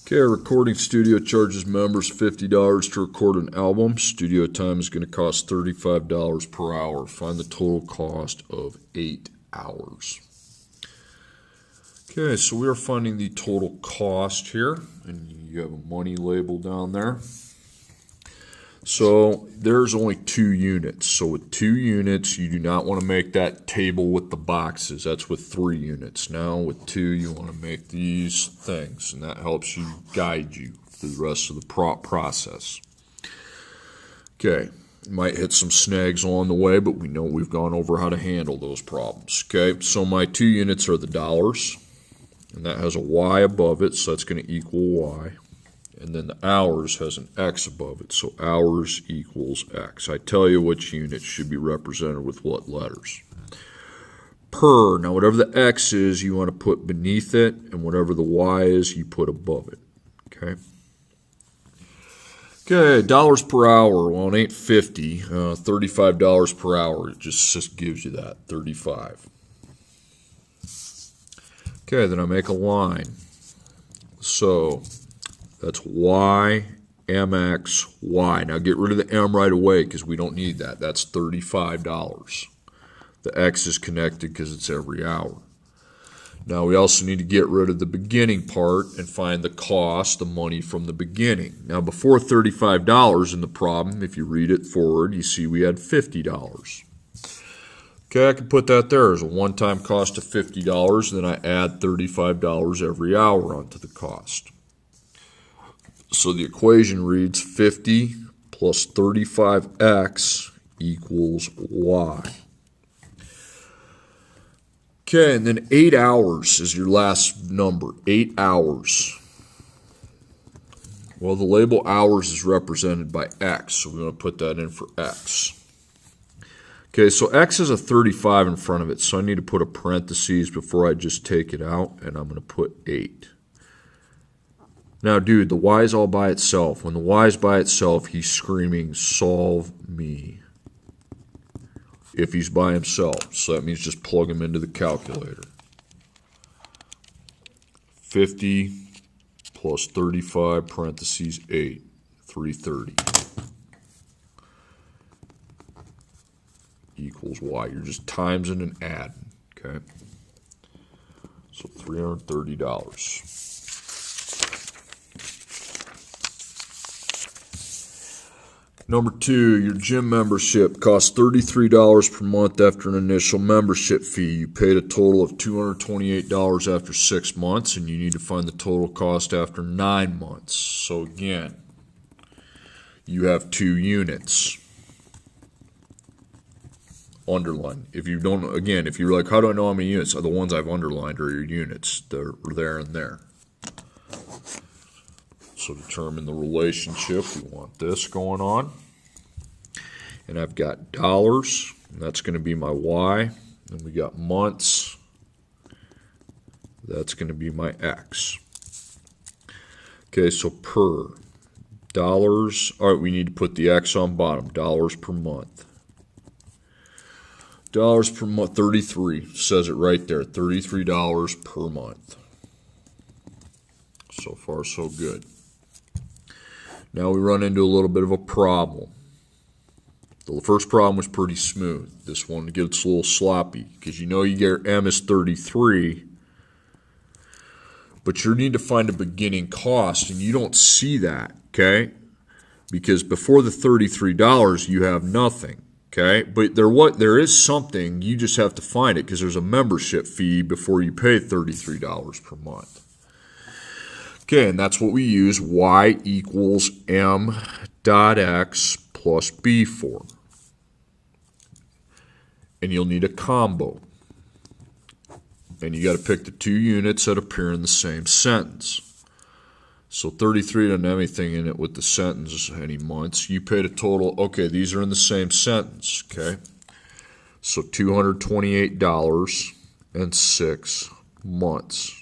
Okay, a recording studio charges members $50 to record an album. Studio time is going to cost $35 per hour. Find the total cost of 8 hours. Okay, so we are finding the total cost here, and you have a money label down there. So there's only 2 units. So with 2 units, you do not want to make that table with the boxes. That's with 3 units. Now with 2, you want to make these things, and that helps you guide you through the rest of the process. Okay, you might hit some snags along the way, but we know we've gone over how to handle those problems. Okay, so my 2 units are the dollars, and that has a Y above it, so that's going to equal Y. And then the hours has an X above it, so hours equals X. I tell you which units should be represented with what letters. Per, now whatever the X is, you want to put beneath it, and whatever the Y is, you put above it. Okay? Okay, dollars per hour, well, it ain't 50, $35 per hour. It just gives you that, 35. Okay, then I make a line. So that's Y, MX, Y. Now get rid of the M right away because we don't need that. That's $35. The X is connected because it's every hour. Now we also need to get rid of the beginning part and find the cost, the money from the beginning. Now before $35 in the problem, if you read it forward, you see we had $50. Okay, I can put that there as a one-time cost of $50, then I add $35 every hour onto the cost. So the equation reads 50 plus 35x equals y. Okay, and then 8 hours is your last number, 8 hours. Well, the label hours is represented by x, so we're going to put that in for x. Okay, so x has a 35 in front of it, so I need to put a parentheses before I just take it out, and I'm going to put 8. Now, dude, the y is all by itself. When the y is by itself, he's screaming, solve me. If he's by himself. So that means just plug him into the calculator. 50 plus 35 parentheses 8, 330. Equals y. You're just timesing and adding. Okay? So $330. Number 2, your gym membership costs $33 per month after an initial membership fee. You paid a total of $228 after 6 months, and you need to find the total cost after 9 months. So again, you have 2 units. Underline. If you don't, again, if you're like, how do I know how many units? The ones I've underlined are your units. They're there and there. So determine the relationship. We want this going on. And I've got dollars, and that's going to be my Y. And we got months. That's going to be my X. Okay, so per dollars. All right, we need to put the X on bottom. Dollars per month. Dollars per month, 33. Says it right there, $33 per month. So far, so good. Now we run into a little bit of a problem. The first problem was pretty smooth. This one gets a little sloppy because you know you get M is 33, but you need to find a beginning cost, and you don't see that, okay? Because before the $33, you have nothing, okay? But there is something, you just have to find it because there's a membership fee before you pay $33 per month. Okay, and that's what we use, y equals m dot x plus b for. And you'll need a combo. And you got to pick the 2 units that appear in the same sentence. So 33 doesn't have anything in it with the sentence, any months. You paid a total, okay, these are in the same sentence, okay? So $228 and 6 months.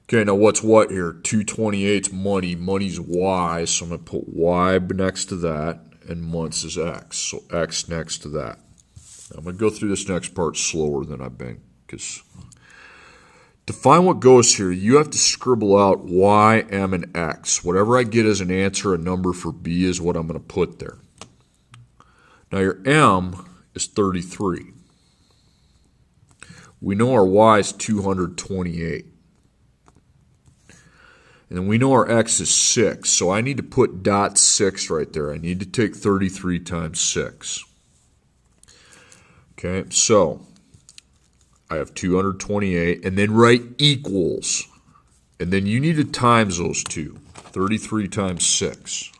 Okay, now what's what here? 228's money. Money's Y, so I'm going to put Y next to that, and months is X. So X next to that. Now I'm going to go through this next part slower than I've been, because To find what goes here, you have to scribble out y, m, and x. Whatever I get as an answer, a number for b is what I'm going to put there. Now your m is 33. We know our y is 228. And then we know our x is 6, so I need to put dot 6 right there. I need to take 33 times 6. Okay, so I have 228, and then write equals. And then you need to times those two. 33 times 6.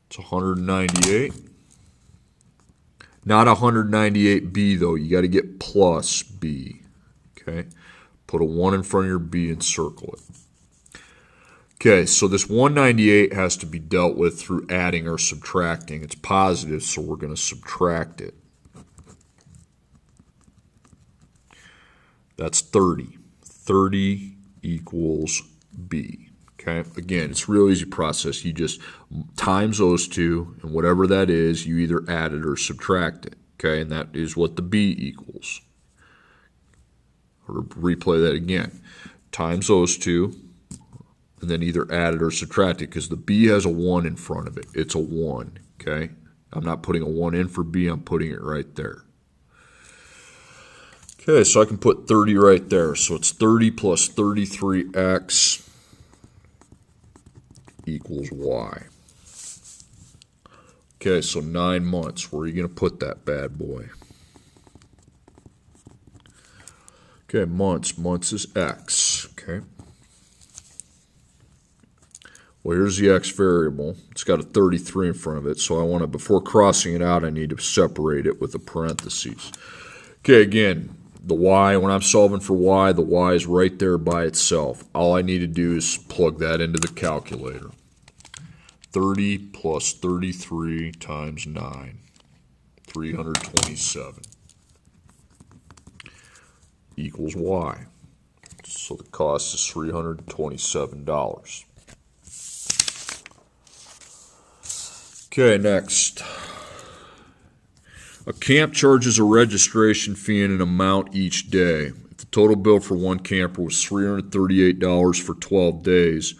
It's 198. Not 198b, though. You got to get plus b. Okay, put a 1 in front of your b and circle it. Okay, so this 198 has to be dealt with through adding or subtracting. It's positive, so we're going to subtract it. That's 30. 30 equals b. Okay, again, it's a real easy process. You just times those two, and whatever that is, you either add it or subtract it. Okay, and that is what the b equals. Or replay that again. Times those two, and then either add it or subtract it, because the b has a 1 in front of it. It's a 1. Okay, I'm not putting a 1 in for b, I'm putting it right there. Okay, so I can put 30 right there. So it's 30 plus 33x equals y. Okay, so 9 months. Where are you going to put that bad boy? Okay, months. Months is x. Okay. Well, here's the x variable. It's got a 33 in front of it, so I want to, before crossing it out, I need to separate it with a parentheses. Okay, again, the y, when I'm solving for y, the y is right there by itself. All I need to do is plug that into the calculator. 30 plus 33 times 9, 327, equals y. So the cost is $327. Okay, next. A camp charges a registration fee and an amount each day. If the total bill for one camper was $338 for 12 days,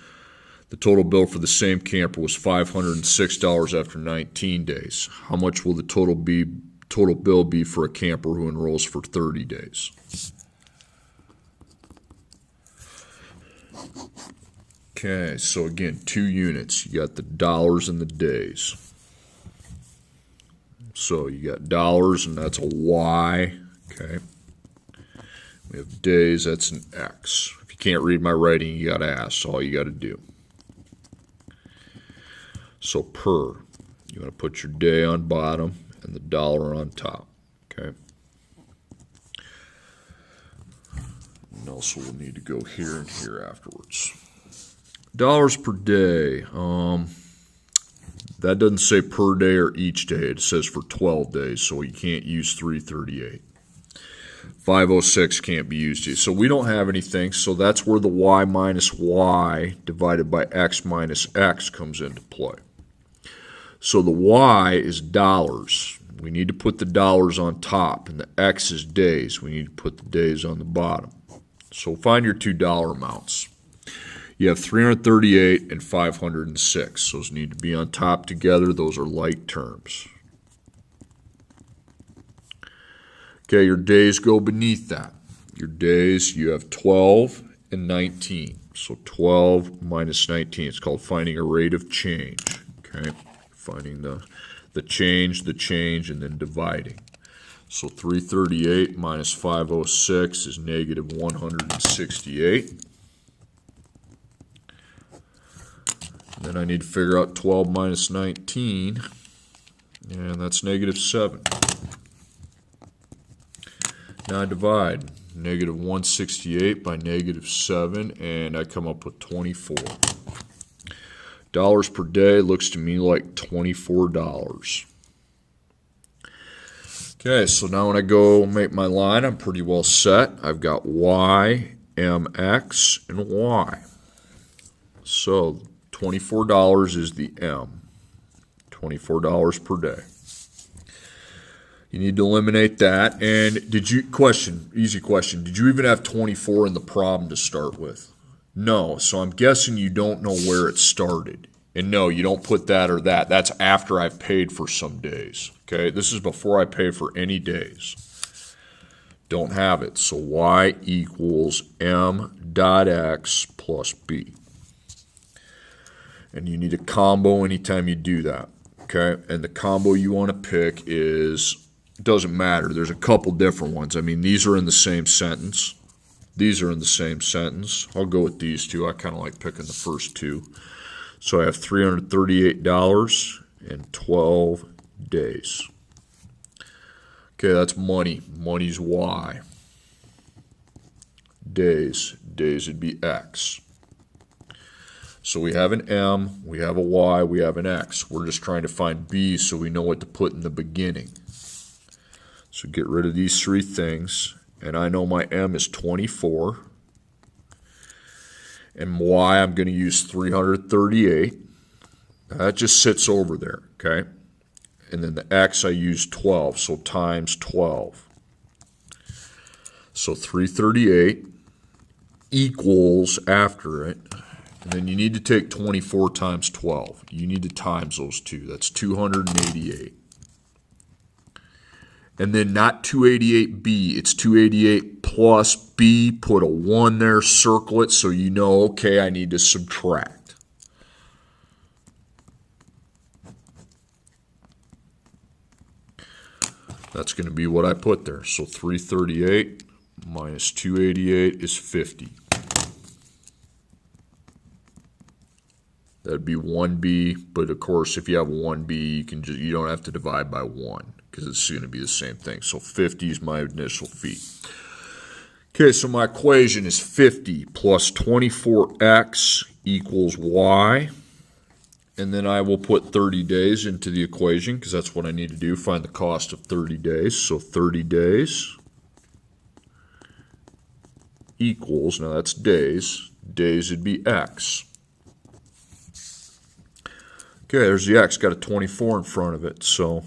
the total bill for the same camper was $506 after 19 days. How much will the total bill be for a camper who enrolls for 30 days? Okay, so again, 2 units. You got the dollars and the days. So you got dollars, and that's a Y. Okay. We have days, that's an X. If you can't read my writing, you got to ask. That's all you got to do. So per, you want to put your day on bottom and the dollar on top. Okay. And also we'll need to go here and here afterwards. Dollars per day. That doesn't say per day or each day. It says for 12 days, so you can't use 338. 506 can't be used here. So we don't have anything, so that's where the y minus y divided by x minus x comes into play. So the y is dollars. We need to put the dollars on top, and the x is days. We need to put the days on the bottom. So find your $2 amounts. You have 338 and 506. Those need to be on top together. Those are like terms. Okay, your days go beneath that. Your days, you have 12 and 19. So 12 minus 19. It's called finding a rate of change. Okay, finding the change, and then dividing. So 338 minus 506 is negative 168. Then I need to figure out 12 minus 19, and that's negative 7. Now I divide negative 168 by negative 7, and I come up with 24. Dollars per day looks to me like $24. Okay, so now when I go make my line, I'm pretty well set. I've got y, mx, and y. So $24 is the M, $24 per day. You need to eliminate that. And easy question, did you even have 24 in the problem to start with? No, so I'm guessing you don't know where it started. And no, you don't put that or that. That's after I've paid for some days. Okay, this is before I pay for any days. Don't have it. So y equals m dot x plus b. And you need a combo anytime you do that. Okay, and the combo you want to pick doesn't matter. There's a couple different ones. I mean, these are in the same sentence. These are in the same sentence. I'll go with these two. I kind of like picking the first two. So I have $338 in 12 days. Okay, that's money. Money's y. Days would be x. So we have an m, we have a y, we have an x. We're just trying to find b so we know what to put in the beginning. So get rid of these three things. And I know my m is 24. And y, I'm going to use 338. That just sits over there, okay? And then the x, I use 12, so times 12. So 338 equals after it. And then you need to take 24 times 12. You need to times those two. That's 288. And then not 288b, it's 288 plus b. Put a 1 there, circle it so you know, okay, I need to subtract. That's going to be what I put there. So 338 minus 288 is 50. That'd be 1b, but of course, if you have 1b, you don't have to divide by 1 because it's going to be the same thing. So 50 is my initial feet. Okay, so my equation is 50 plus 24x equals y. And then I will put 30 days into the equation because that's what I need to do, find the cost of 30 days. So 30 days equals, now that's days would be x. Okay, there's the x, got a 24 in front of it, so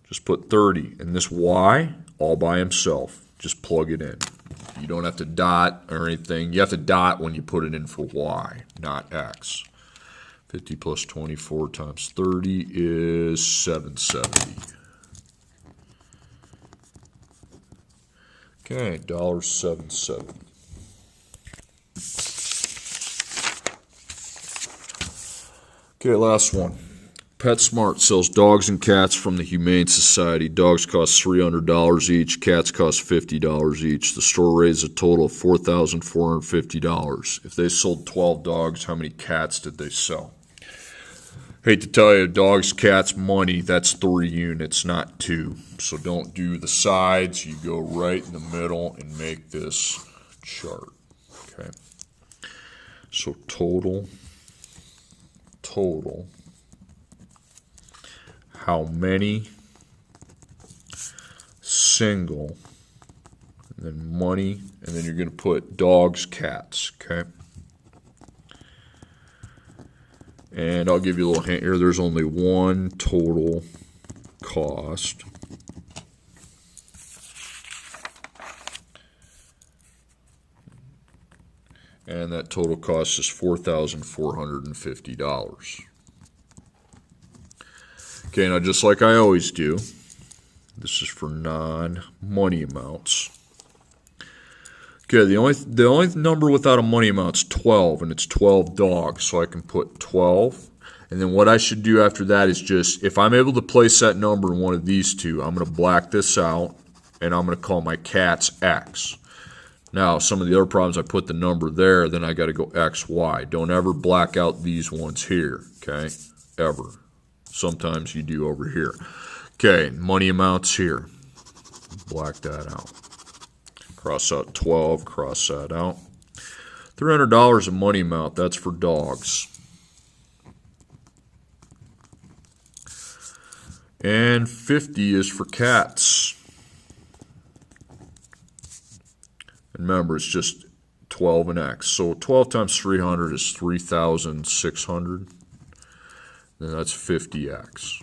just put 30. And this y, all by himself, just plug it in. You don't have to dot or anything. You have to dot when you put it in for y, not x. 50 plus 24 times 30 is 770. Okay, $770. Okay, last one. PetSmart sells dogs and cats from the Humane Society. Dogs cost $300 each. Cats cost $50 each. The store raised a total of $4,450. If they sold 12 dogs, how many cats did they sell? Hate to tell you, dogs, cats, money, that's 3 units, not 2. So don't do the sides. You go right in the middle and make this chart. Okay. So total, how many single, and then money, and then you're going to put dogs, cats, okay? And I'll give you a little hint here. There's only one total cost. And that total cost is $4,450. Okay, now just like I always do, this is for non-money amounts. Okay, the only number without a money amount is 12, and it's 12 dogs, so I can put 12. And then what I should do after that is just, if I'm able to place that number in one of these two, I'm going to black this out, and I'm going to call my cats X. Now, some of the other problems, I put the number there, then I got to go X, Y. Don't ever black out these ones here, okay? Ever. Sometimes you do over here. Okay, money amounts here. Black that out. Cross out 12, cross that out. $300 a money amount, that's for dogs. And 50 is for cats. And remember, it's just 12 and X. So 12 times 300 is 3,600. Then that's 50X.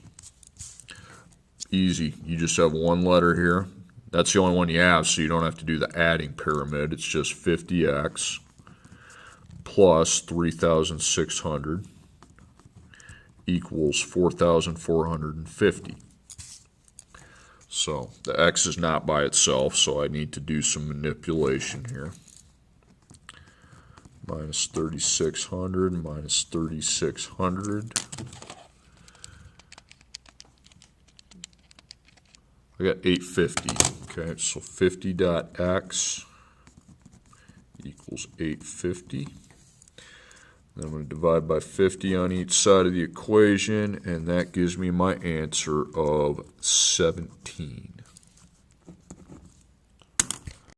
easy. You just have one letter here. That's the only one you have, so you don't have to do the adding pyramid. It's just 50x plus 3,600 equals 4,450. So the x is not by itself, so I need to do some manipulation here. Minus 3,600 minus 3,600. I got 850. Okay, so 50.x equals 850. Then I'm going to divide by 50 on each side of the equation, and that gives me my answer of 17.